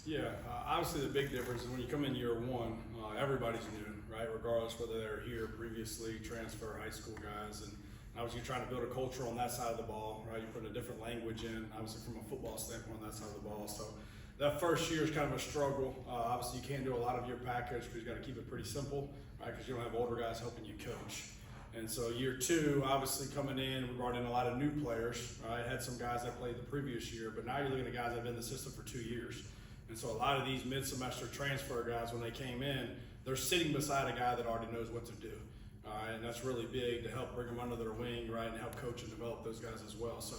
Yeah, obviously the big difference is when you come in year one, everybody's new, right? Regardless whether they're here previously, transfer, high school guys, and obviously you're trying to build a culture on that side of the ball, right? You're putting a different language in, obviously from a football standpoint on that side of the ball. So that first year is kind of a struggle. Obviously you can't do a lot of your package because you got to keep it pretty simple, right? Because you don't have older guys helping you coach. And so year two, obviously coming in, we brought in a lot of new players, right? Had some guys that played the previous year, but now you're looking at guys that have been in the system for 2 years. And so a lot of these mid-semester transfer guys, when they came in, they're sitting beside a guy that already knows what to do. And that's really big to help bring them under their wing, right, and help coach and develop those guys as well. So,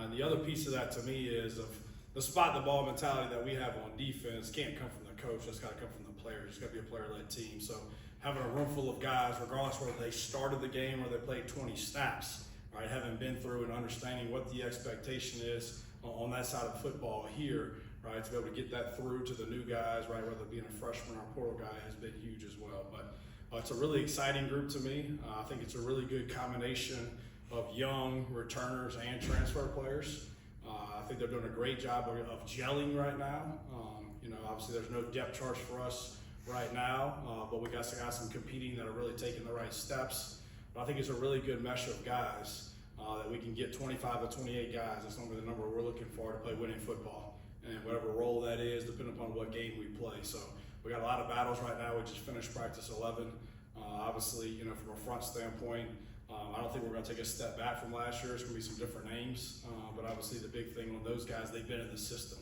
and the other piece of that to me is of the spot the ball mentality that we have on defense can't come from the coach. That's got to come from the players. It's got to be a player-led team. So having a room full of guys, regardless whether they started the game or they played 20 snaps, right, having been through and understanding what the expectation is on that side of football here, right, to be able to get that through to the new guys, right, whether it being a freshman or a portal guy has been huge as well. But it's a really exciting group to me. I think it's a really good combination of young returners and transfer players. I think they're doing a great job of gelling right now. Obviously there's no depth charts for us right now, but we got some competing that are really taking the right steps. But I think it's a really good mesh of guys that we can get 25 to 28 guys. That's normally the number we're looking for to play winning football. And whatever role that is, depending upon what game we play. So we got a lot of battles right now. We just finished practice 11. Obviously, from a front standpoint, I don't think we're going to take a step back from last year. It's going to be some different names, but obviously the big thing on those guys, they've been in the system.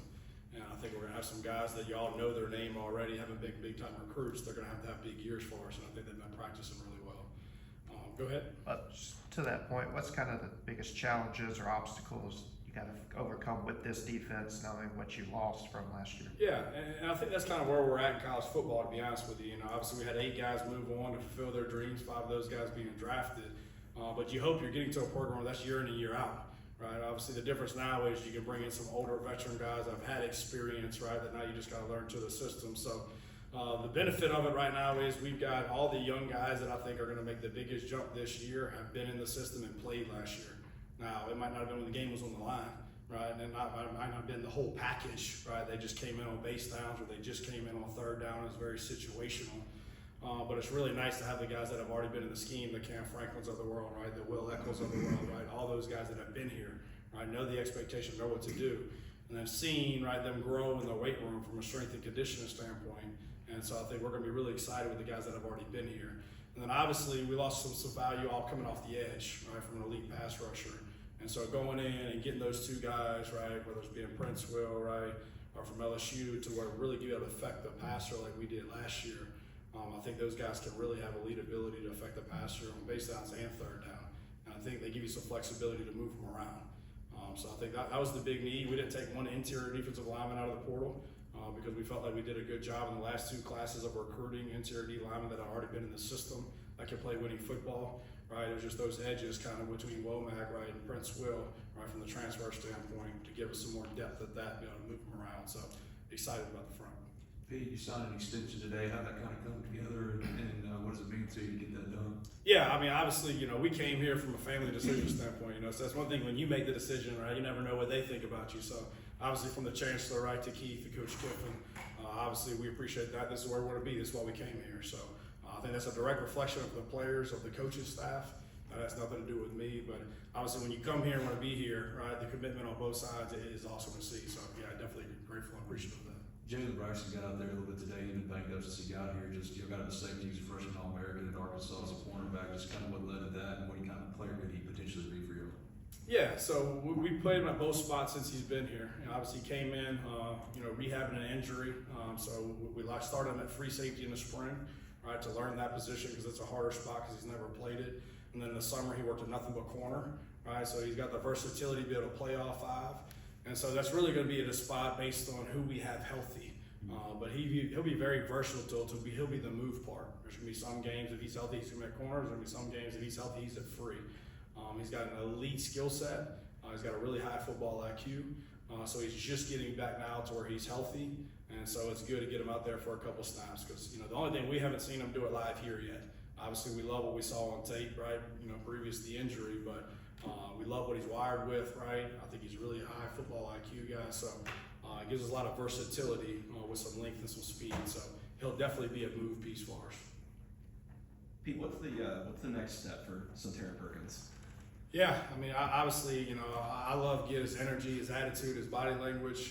And I think we're going to have some guys that y'all know their name already, having big time recruits. They're going to have big years for us, and I think they've been practicing really well. Go ahead. But to that point, what's kind of the biggest challenges or obstacles you got to overcome with this defense, knowing what you lost from last year? Yeah, and I think that's kind of where we're at in college football, to be honest with you. Obviously we had 8 guys move on to fulfill their dreams, 5 of those guys being drafted. But you hope you're getting to a program where that's year in and year out, right? Obviously the difference now is you can bring in some older veteran guys that have had experience, right, that now you just got to learn to the system. So the benefit of it right now is we've got all the young guys that I think are going to make the biggest jump this year have been in the system and played last year. Now, it might not have been when the game was on the line, right? And it might not have been the whole package, right? They just came in on base downs or they just came in on third down. It's very situational. But it's really nice to have the guys that have already been in the scheme, the Cam Franklins of the world, right? The Will Eccles of the world, right? All those guys that have been here, right? Know the expectation, know what to do. And then seeing, right, them grow in the weight room from a strength and conditioning standpoint. And so I think we're going to be really excited with the guys that have already been here. And then obviously we lost some value all coming off the edge, right, from an elite pass rusher. And so going in and getting those 2 guys, right, whether it's being Prince Will, right, or from LSU, to where really be able to affect the passer like we did last year. I think those guys can really have elite ability to affect the passer on base downs and third down. And I think they give you some flexibility to move them around. So I think that was the big need. We didn't take one interior defensive lineman out of the portal because we felt like we did a good job in the last 2 classes of recruiting interior D linemen that had already been in the system that can play winning football. Right, it was just those edges kind of between Womack, right, and Prince Will, right, from the transfer standpoint to give us some more depth at that, to move them around. So excited about the front. Pete, you signed an extension today. How'd that kind of come together, and what does it mean to you to get that done? Yeah, I mean, obviously, we came here from a family decision standpoint, so that's one thing when you make the decision, right, you never know what they think about you. So obviously from the chancellor, right, to Keith, to Coach Kiffin, obviously we appreciate that. This is where we want to be. This is why we came here. So I think that's a direct reflection of the players, of the coaching staff. That has nothing to do with me, but obviously when you come here and want to be here, right, the commitment on both sides is awesome to see. So yeah, definitely grateful and appreciative of that. Jalen Bryson got out there a little bit today. He's been banged up since he got here. Just got out of safety. He's a freshman All-American at Arkansas as a cornerback. Just kind of what led to that, and what kind of player could he potentially be for you? Yeah, so we played him at both spots since he's been here. Obviously he came in, rehabbing an injury. So we started him at free safety in the spring, right, to learn that position because it's a harder spot because he's never played it. And then in the summer he worked at nothing but corner, right? So he's got the versatility to be able to play all 5. And so that's really going to be at a spot based on who we have healthy. But he'll be very versatile he'll be the move part. There's going to be some games if he's healthy, he's going to be at corners. There's going to be some games if he's healthy, he's at free. He's got an elite skill set. He's got a really high football IQ. So he's just getting back now to where he's healthy. And so it's good to get him out there for a couple snaps because, the only thing we haven't seen him do it live here yet. Obviously, we love what we saw on tape, right, previous to the injury, but we love what he's wired with, right? I think he's really a high football IQ guy. So It gives us a lot of versatility with some length and some speed. So he'll definitely be a move piece for us. Pete, what's the next step for Suntarine Perkins? Yeah, I mean, obviously, I love his energy, his attitude, his body language.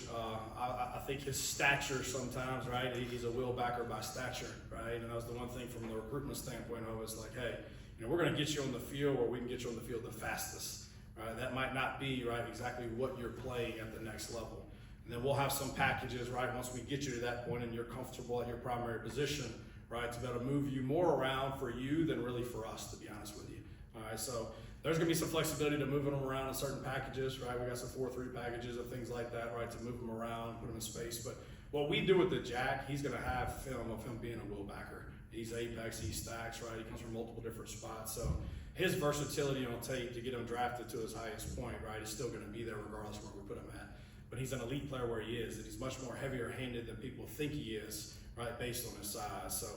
I think his stature sometimes, right? He's a wheelbacker by stature, right? And that was the one thing from the recruitment standpoint. I was like, hey, we're going to get you on the field where we can get you on the field the fastest, right? That might not be, right, exactly what you're playing at the next level. And then we'll have some packages, right, once we get you to that point and you're comfortable at your primary position, right, to be able to move you more around for you than really for us, to be honest with you. All right, so there's going to be some flexibility to moving them around in certain packages, right? We got some 4-3 packages and things like that, right, to move them around, put them in space. But what we do with the Jack, he's going to have film of him being a wheelbacker. He's apex, he stacks, right? He comes from multiple different spots. So his versatility on tape to get him drafted to his highest point, right, is still going to be there regardless of where we put him at. But he's an elite player where he is, and he's much more heavier-handed than people think he is, right, based on his size. So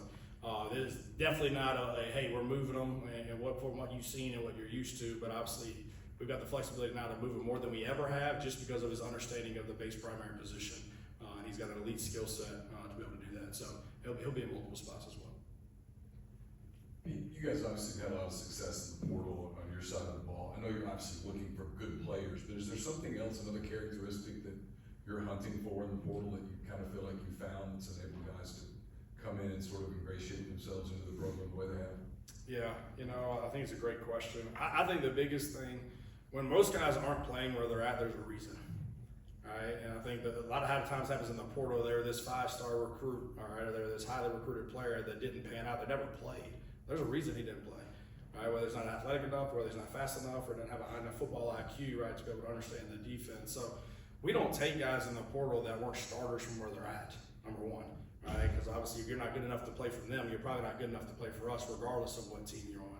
there's definitely not a hey, we're moving them and from what you've seen and what you're used to, but obviously we've got the flexibility now to move him more than we ever have just because of his understanding of the base primary position. And he's got an elite skill set to be able to do that. So he'll be in multiple spots as well. You guys obviously had a lot of success in the portal on your side of the ball. I know you're obviously looking for good players, but is there something else, another characteristic that you're hunting for in the portal that you kind of feel like you found that's enabled guys to come in and sort of ingratiate themselves into the program the way they have? Yeah, I think it's a great question. I think the biggest thing, when most guys aren't playing where they're at, there's a reason, right? And I think that a lot of times happens in the portal. They're this 5-star recruit, all right, or they're this highly recruited player that didn't pan out. They never played. There's a reason he didn't play, right? Whether he's not athletic enough, whether he's not fast enough, or doesn't have a high enough football IQ, right, to be able to understand the defense. So we don't take guys in the portal that weren't starters from where they're at, number one. Right, because obviously if you're not good enough to play for them, you're probably not good enough to play for us, regardless of what team you're on.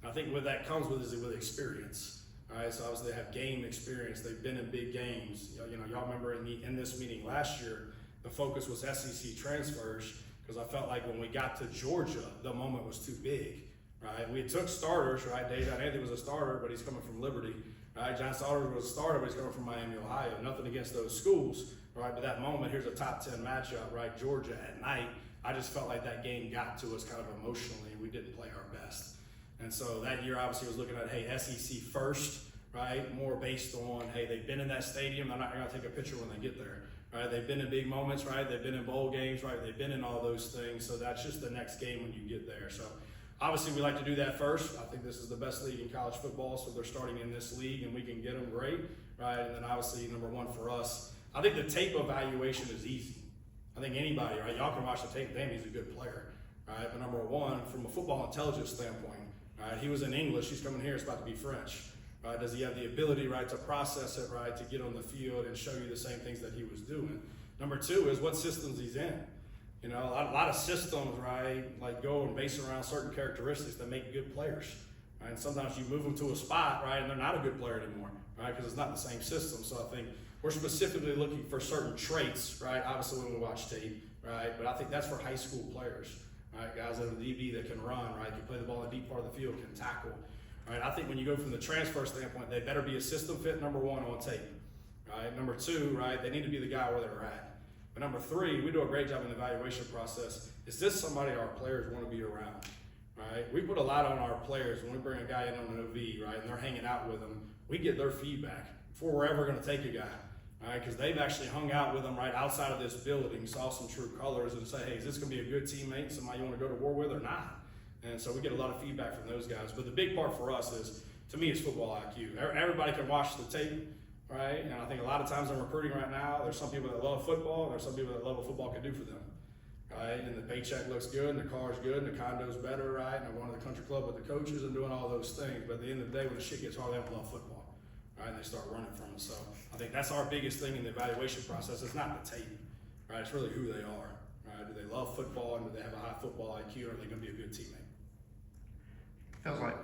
And I think what that comes with is with experience. All right, so obviously they have game experience. They've been in big games. Y'all remember in this meeting last year, the focus was SEC transfers because I felt like when we got to Georgia, the moment was too big. Right, we took starters. Right, Dave Anthony was a starter, but he's coming from Liberty. Right, John Salters was a starter, but he's coming from Miami, Ohio. Nothing against those schools. Right, but that moment, here's a top 10 matchup, right? Georgia at night. I just felt like that game got to us kind of emotionally, and we didn't play our best. And so that year, obviously, was looking at, hey, SEC first, right? More based on, hey, they've been in that stadium. They're not going to take a picture when they get there, right? They've been in big moments, right? They've been in bowl games, right? They've been in all those things. So that's just the next game when you get there. So obviously, we like to do that first. I think this is the best league in college football, so they're starting in this league, and we can get them great, right? And then obviously, number one for us, I think the tape evaluation is easy. I think anybody, right? Y'all can watch the tape. Damn, he's a good player, right? But number one, from a football intelligence standpoint, right? He was in English. He's coming here. It's about to be French, right? Does he have the ability, right, to process it, right, to get on the field and show you the same things that he was doing? Number two is what systems he's in. A lot of systems, right, like go and base around certain characteristics that make good players, right? And sometimes you move them to a spot, right, and they're not a good player anymore, right, because it's not the same system. So I think we're specifically looking for certain traits, right, obviously when we watch tape, right, but I think that's for high school players, right, guys that are DB that can run, right, can play the ball in the deep part of the field, can tackle, right. I think when you go from the transfer standpoint, they better be a system fit, number one, on tape, right. Number two, right, they need to be the guy where they're at. But number three, we do a great job in the evaluation process. Is this somebody our players want to be around, right? We put a lot on our players when we bring a guy in on an OV, right, and they're hanging out with them. We get their feedback before we're ever going to take a guy, all right, because they've actually hung out with them right outside of this building, saw some true colors, and say, hey, is this going to be a good teammate, somebody you want to go to war with or not? And so we get a lot of feedback from those guys. But the big part for us is, to me, it's football IQ. Everybody can watch the tape. Right, and I think a lot of times in recruiting right now, there's some people that love football, and there's some people that love what football can do for them, right? And the paycheck looks good, and the car's good, and the condo's better, right? And they're going to the country club with the coaches and doing all those things. But at the end of the day, when the shit gets hard, they don't love football, right? And they start running from it. So I think that's our biggest thing in the evaluation process. It's not the tape, right? It's really who they are, right? Do they love football, and do they have a high football IQ, or are they going to be a good teammate? Feels like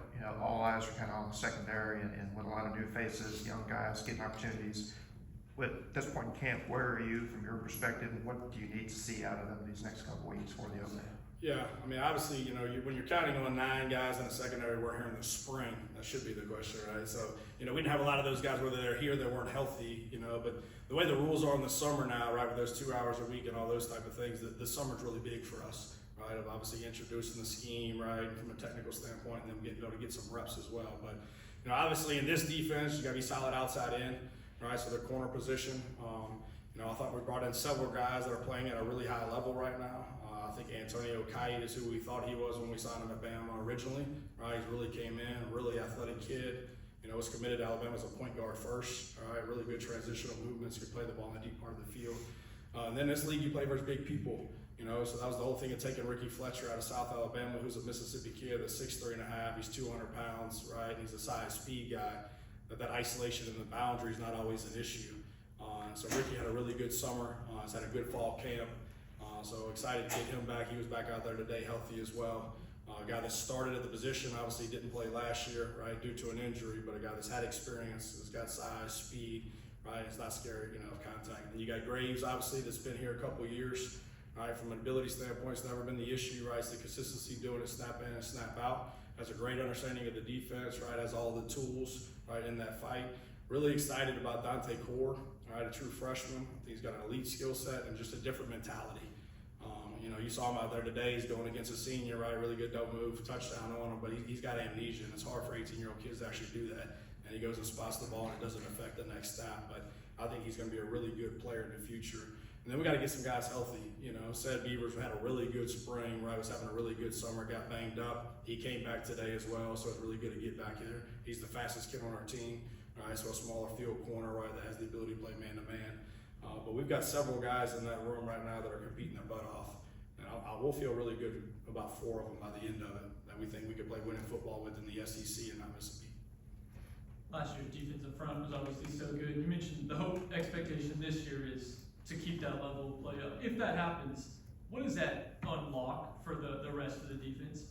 all eyes are kind of on the secondary, and with a lot of new faces, young guys getting opportunities. At this point in camp, where are you from your perspective, and what do you need to see out of them these next couple weeks for the opening? Yeah, I mean, obviously, you know, when you're counting on 9 guys in the secondary, we're here in the spring. That should be the question, right? So, you know, we didn't have a lot of those guys, whether they're here, they weren't healthy, you know, but the way the rules are in the summer now, right, with those 2 hours a week and all those type of things, the summer's really big for us, right? Of obviously introducing the scheme, right, from a technical standpoint, and then being able to get some reps as well. But, you know, obviously in this defense, you got to be solid outside in, right? So their corner position, you know, I thought we brought in several guys that are playing at a really high level right now. I think Antonio Kite is who we thought he was when we signed him at Bama originally, right? He really came in, a really athletic kid, you know, was committed to Alabama as a point guard first, all right? Really good transitional movements, could play the ball in the deep part of the field. And then this league, you play versus big people, you know, so that was the whole thing of taking Ricky Fletcher out of South Alabama, who's a Mississippi kid that's 6'3.5", he's 200 pounds, right? He's a size speed guy, but that isolation and the boundary is not always an issue. So Ricky had a really good summer, he's had a good fall camp. So excited to get him back. He was back out there today, healthy as well. A guy that started at the position, obviously didn't play last year, right, due to an injury, but a guy that's had experience, has got size, speed, right, it's not scary, you know, of contact. And you got Graves, obviously, that's been here a couple of years, right, from an ability standpoint, it's never been the issue, right, it's the consistency doing it, snap in and snap out. Has a great understanding of the defense, right, has all the tools, right, in that fight. Really excited about Dante Core, right, a true freshman. I think he's got an elite skill set and just a different mentality. You know, you saw him out there today. He's going against a senior, right? Really good don't move, touchdown on him, but he's got amnesia, and it's hard for 18-year-old kids to actually do that. And he goes and spots the ball, and it doesn't affect the next snap. But I think he's going to be a really good player in the future. And then we got to get some guys healthy. You know, Seth Beavers had a really good spring, right? Was having a really good summer, got banged up. He came back today as well, so it's really good to get back there. He's the fastest kid on our team, right? So a smaller field corner, right, that has the ability to play man-to-man. But we've got several guys in that room right now that are competing their butt off. And I will feel really good about 4 of them by the end of it, that we think we could play winning football with in the SEC and not miss a beat. Last year's defensive front was obviously so good. You mentioned the hope expectation this year is to keep that level of play up. If that happens, what does that unlock for the rest of the defense?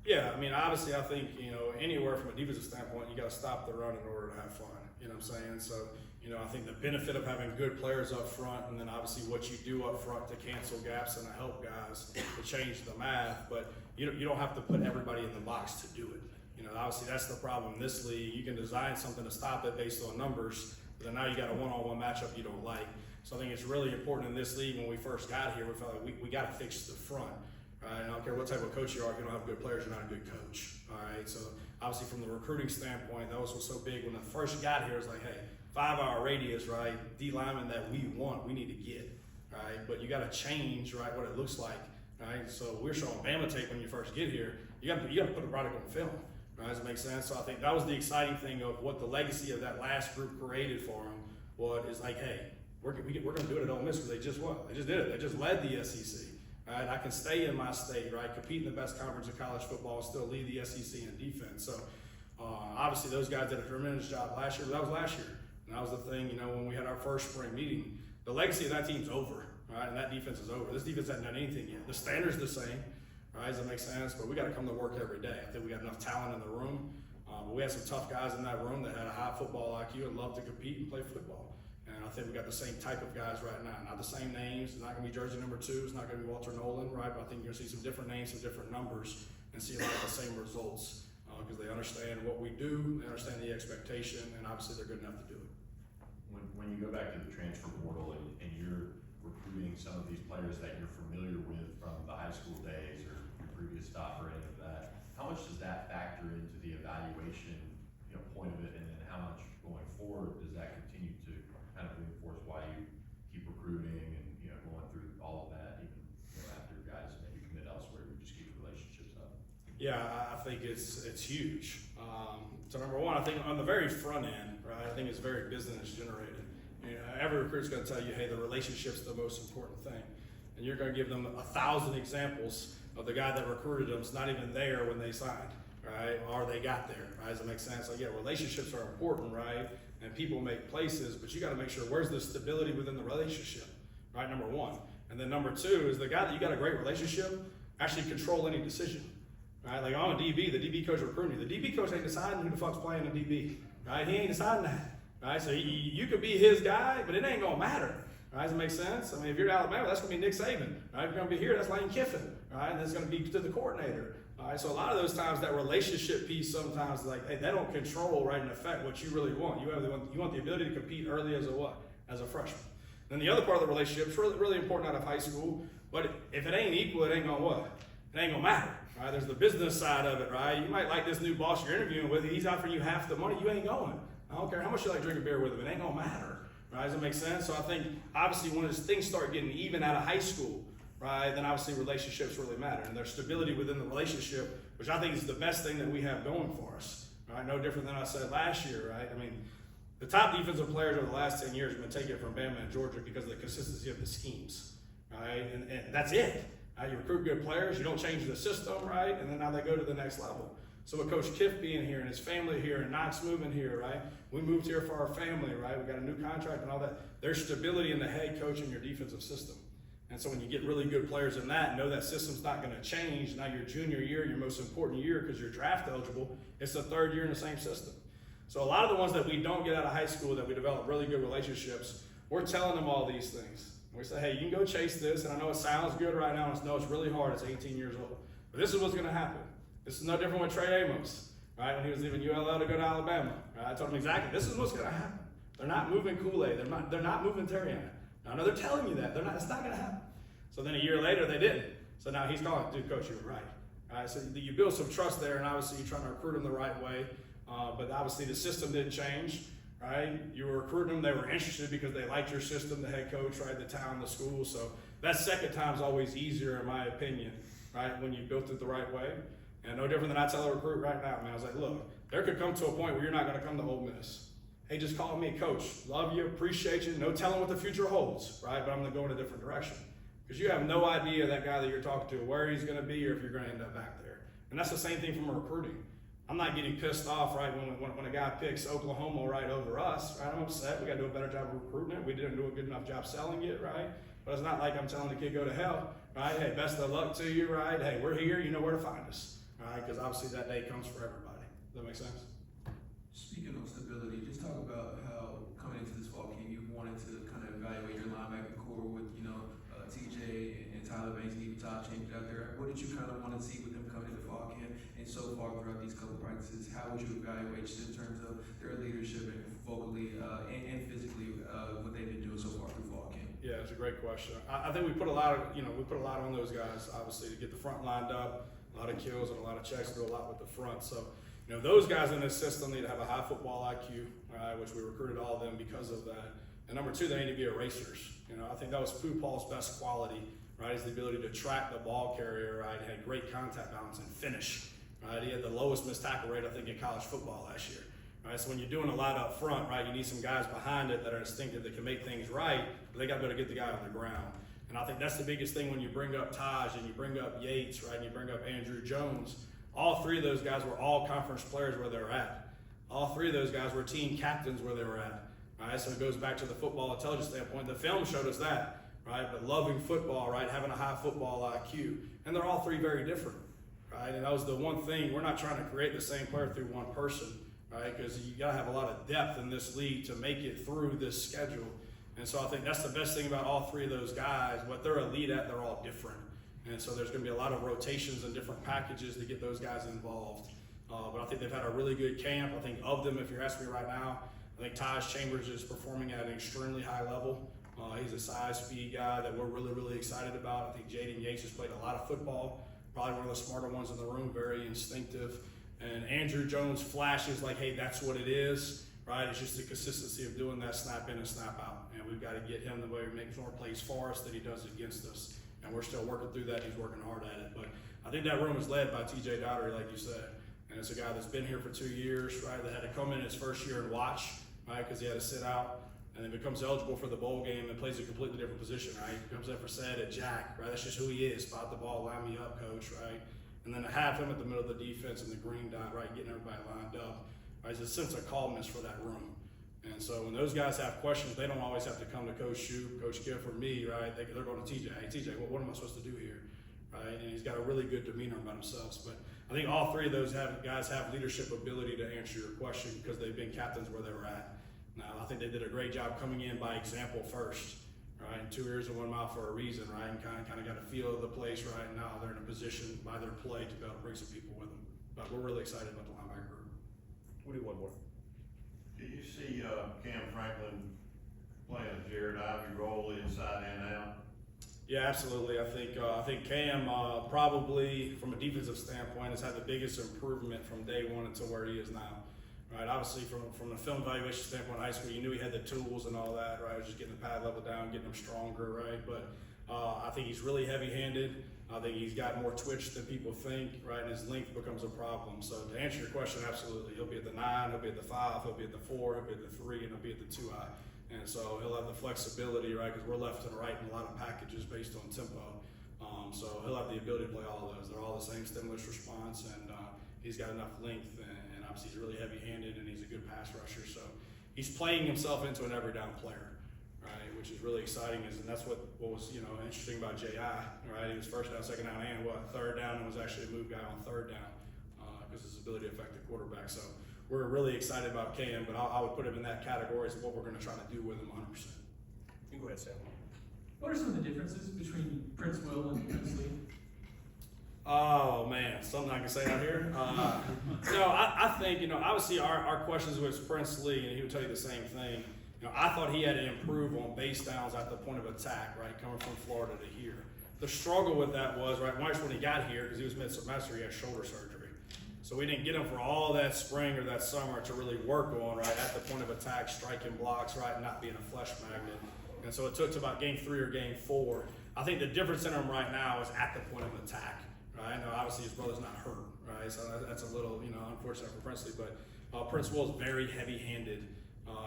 Yeah, I mean, obviously, I think, you know, anywhere from a defensive standpoint, you got to stop the run in order to have fun. You know what I'm saying? So, you know, I think the benefit of having good players up front, and then obviously what you do up front to cancel gaps and to help guys to change the math, but you don't have to put everybody in the box to do it. You know, obviously that's the problem in this league. You can design something to stop it based on numbers, but then now you got a one-on-one matchup you don't like. So I think it's really important in this league. When we first got here, we felt like we got to fix the front. Right? I don't care what type of coach you are, if you don't have good players, you're not a good coach. All right. So obviously from the recruiting standpoint, that was what's so big when I first got here. It's like, hey, 5-hour radius, right? D lineman that we want, we need to get, right? But you got to change, right, what it looks like, right? So we're showing Bama tape when you first get here. You got to put a product on film, right? Does it make sense? So I think that was the exciting thing of what the legacy of that last group created for them. What is like, hey, we're going to do it at Ole Miss because they just what? They just did it. They just led the SEC. Right? I can stay in my state, right? Compete in the best conference of college football and still lead the SEC in defense. So obviously those guys did a tremendous job last year, but that was last year. And that was the thing, you know, when we had our first spring meeting, the legacy of that team's over, right? And that defense is over. This defense hasn't done anything yet. The standard's the same, right? Does that make sense? But we got to come to work every day. I think we got enough talent in the room. But we had some tough guys in that room that had a high football IQ and loved to compete and play football. And I think we got the same type of guys right now. Not the same names. It's not going to be jersey number 2. It's not going to be Walter Nolan, right? But I think you're going to see some different names, some different numbers, and see a lot of the same results because they understand what we do, they understand the expectation, and obviously they're good enough to do it. When you go back to the transfer portal and you're recruiting some of these players that you're familiar with from the high school days or your previous stop or any of that, how much does that factor into the evaluation, you know, point of it, and then how much going forward does that continue to kind of reinforce why you keep recruiting and, you know, going through all of that even, you know, after guys maybe commit elsewhere, you just keep the relationships up? Yeah, I think it's huge. So number one, I think on the very front end, right, I think it's very business generated. You know, every recruit's going to tell you, hey, the relationship's the most important thing. And you're going to give them 1,000 examples of the guy that recruited them is not even there when they signed, right? Or they got there, right? Does it make sense? Like, yeah, relationships are important, right? And people make places, but you got to make sure where's the stability within the relationship, right? Number one. And then number 2 is the guy that you got a great relationship actually control any decision, right? Like, I'm a DB, the DB coach recruiting you. The DB coach ain't deciding who the fuck's playing the DB, right? He ain't deciding that, right? So you could be his guy, but it ain't gonna matter, right? Does it make sense? I mean, if you're at Alabama, that's going to be Nick Saban, right? If you're going to be here, that's Lane Kiffin, right? And that's going to be to the coordinator. All right, so a lot of those times that relationship piece sometimes like, hey, they don't control, right, and affect what you really want. You want the ability to compete early as a what? As a freshman. Then the other part of the relationship is really, really important out of high school, but if it ain't equal, it ain't gonna what? It ain't gonna matter, right? There's the business side of it, right? You might like this new boss you're interviewing with, he's offering you half the money, you ain't going. I don't care how much you like drinking beer with him, it ain't gonna matter, right? Does it make sense? So I think obviously when things start getting even out of high school, right, then obviously relationships really matter, and there's stability within the relationship, which I think is the best thing that we have going for us, right? No different than I said last year, right? I mean, the top defensive players over the last 10 years have been taken from Bama and Georgia because of the consistency of the schemes, right? And that's it. You recruit good players, you don't change the system, right? And then now they go to the next level. So with Coach Kiff being here and his family here and Knox moving here, right? We moved here for our family, right? We got a new contract and all that. There's stability in the head coach and your defensive system. And so when you get really good players in that, know that system's not going to change. Now your junior year, your most important year because you're draft eligible, it's the third year in the same system. So a lot of the ones that we don't get out of high school that we develop really good relationships, we're telling them all these things. We say, hey, you can go chase this, and I know it sounds good right now, and I know it's really hard, it's 18 years old. But this is what's going to happen. This is no different with Trey Amos, right? When he was leaving ULL to go to Alabama, right? I told him exactly, this is what's going to happen. They're not moving Kool-Aid. They're not moving Terriana. I know they're telling you that. It's not going to happen. So then a year later, they didn't. So now he's calling, dude, coach, you were right. All right, so you build some trust there, and obviously you're trying to recruit them the right way. But obviously the system didn't change, right? You were recruiting them, they were interested because they liked your system, the head coach, right, the town, the school. So that second time is always easier, in my opinion, right, when you built it the right way. And no different than I tell a recruit right now, man. I was like, look, there could come to a point where you're not going to come to Ole Miss. Hey, just call me coach. Love you, appreciate you. No telling what the future holds, right? But I'm going to go in a different direction. Because you have no idea that guy that you're talking to, where he's going to be or if you're going to end up back there. And that's the same thing from recruiting. I'm not getting pissed off, right, when a guy picks Oklahoma right over us, right? I'm upset. We got to do a better job of recruiting it. We didn't do a good enough job selling it, right? But it's not like I'm telling the kid go to hell, right? Hey, best of luck to you, right? Hey, we're here. You know where to find us, right? Because obviously that day comes for everybody. Does that make sense? Speaking of stability, just talk about how coming into this fall camp, you wanted to kind of evaluate your linebacker core with, TJ and Tyler Banks and even Todd Chambers out there. What did you kind of want to see with them coming into fall camp? And so far throughout these couple practices, how would you evaluate just in terms of their leadership and vocally and physically what they've been doing so far through fall camp? Yeah, it's a great question. I think we put a lot on those guys, obviously, to get the front lined up, a lot of kills and a lot of checks, do a lot with the front. So, those guys in this system need to have a high football IQ, right, which we recruited all of them because of that. And number two, they need to be erasers. I think that was Pooh Paul's best quality, right, is the ability to track the ball carrier, right, had great contact balance and finish, right. He had the lowest missed tackle rate, I think, in college football last year, right. So when you're doing a lot up front, right, you need some guys behind it that are instinctive, that can make things right, but they got to be able to get the guy on the ground. And I think that's the biggest thing when you bring up Taj and you bring up Yates, right, and you bring up Andrew Jones. All three of those guys were all conference players where they were at. All three of those guys were team captains where they were at. Right, so it goes back to the football intelligence standpoint. The film showed us that, right? But loving football, right? Having a high football IQ. And they're all three very different, right? And that was the one thing. We're not trying to create the same player through one person, right? Because you got to have a lot of depth in this league to make it through this schedule. And so I think that's the best thing about all three of those guys. What they're elite at, they're all different. And so there's going to be a lot of rotations and different packages to get those guys involved. But I think they've had a really good camp. I think of them, if you're asking me right now, I think Taj Chambers is performing at an extremely high level. He's a size, speed guy that we're really, really excited about. I think Jaden Yates has played a lot of football, probably one of the smarter ones in the room, very instinctive. And Andrew Jones flashes like, hey, that's what it is, right? It's just the consistency of doing that snap in and snap out. And we've got to get him the way he makes more plays for us than he does against us. And we're still working through that. He's working hard at it. But I think that room is led by TJ Dottery, like you said. And it's a guy that's been here for 2 years, right? That had to come in his first year and watch, right? Because he had to sit out, and then becomes eligible for the bowl game and plays a completely different position, right? He comes in for Sed at Jack, right? That's just who he is. Spot the ball, line me up, coach, right? And then to have him at the middle of the defense in the green dot, right? Getting everybody lined up, right? There's a sense of calmness for that room. And so when those guys have questions, they don't always have to come to Coach Shoup, Coach Kiff, or me, right? They're going to TJ. Hey, TJ, what am I supposed to do here, right? And he's got a really good demeanor about themselves. But I think all three of those guys have leadership ability to answer your question because they've been captains where they were at. Now, I think they did a great job coming in by example first, right? And 2 ears and 1 mouth for a reason, right? And kind of got a feel of the place right now. They're in a position by their play to be able to bring some people with them. But we're really excited about the linebacker group. Woody, one more. Do you see, Cam Franklin playing a Jared Ivey role inside and out? Yeah, absolutely. I think Cam probably, from a defensive standpoint, has had the biggest improvement from day one until where he is now. Right, obviously from a film evaluation standpoint, high school, you knew he had the tools and all that, right? Just getting the pad level down, getting him stronger, right? But I think he's really heavy-handed. I think he's got more twitch than people think, right? And his length becomes a problem. So to answer your question, absolutely. He'll be at the 9, he'll be at the 5, he'll be at the 4, he'll be at the 3, and he'll be at the 2-eye. And so he'll have the flexibility, right? Because we're left and right in a lot of packages based on tempo. So he'll have the ability to play all of those. They're all the same stimulus response, and he's got enough length, and obviously he's really heavy-handed, and he's a good pass rusher. So he's playing himself into an every down player, right? Which is really exciting, and that's what was interesting about J.I., right? He was first down, second down, and third down, and was actually a move guy on third down because his ability to affect the quarterback. So we're really excited about Cam, but I would put him in that category as what we're going to try to do with him 100%. You go ahead, Sam. What are some of the differences between Prince Will and Prince Lee? Oh man, something I can say out here. I think obviously our questions with Prince Lee, and he would tell you the same thing. I thought he had to improve on base downs at the point of attack, right, coming from Florida to here. The struggle with that was right when he got here, because he was mid-semester, he had shoulder surgery, so we didn't get him for all that spring or that summer to really work on right at the point of attack, striking blocks, right, not being a flesh magnet. And so it took to about game 3 or game 4. I think the difference in him right now is at the point of attack. Right? Now, obviously, his brother's not hurt, right? So that's a little, unfortunate for Princely. But Prince Will's very heavy-handed.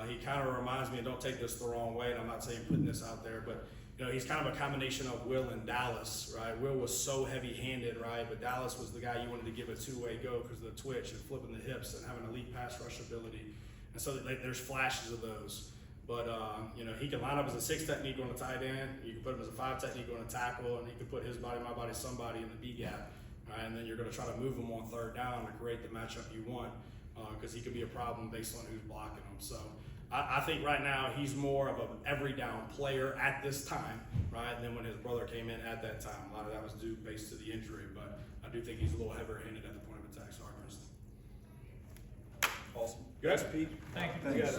He kind of reminds me, and don't take this the wrong way, and I'm not saying putting this out there, but he's kind of a combination of Will and Dallas, right? Will was so heavy-handed, right? But Dallas was the guy you wanted to give a two-way go because of the twitch and flipping the hips and having elite pass rush ability. And so there's flashes of those. But, he can line up as a 6 technique on a tight end. You can put him as a 5 technique on a tackle, and he can put his body, my body, somebody in the B gap. Right? And then you're going to try to move him on third down to create the matchup you want because he could be a problem based on who's blocking him. So I think right now he's more of an every down player at this time, right? And then when his brother came in at that time, a lot of that was due based to the injury. But I do think he's a little heavier-handed at the point of attack. Sorry, Princeton. Awesome. Good. Thanks, Pete. Thank you. You guys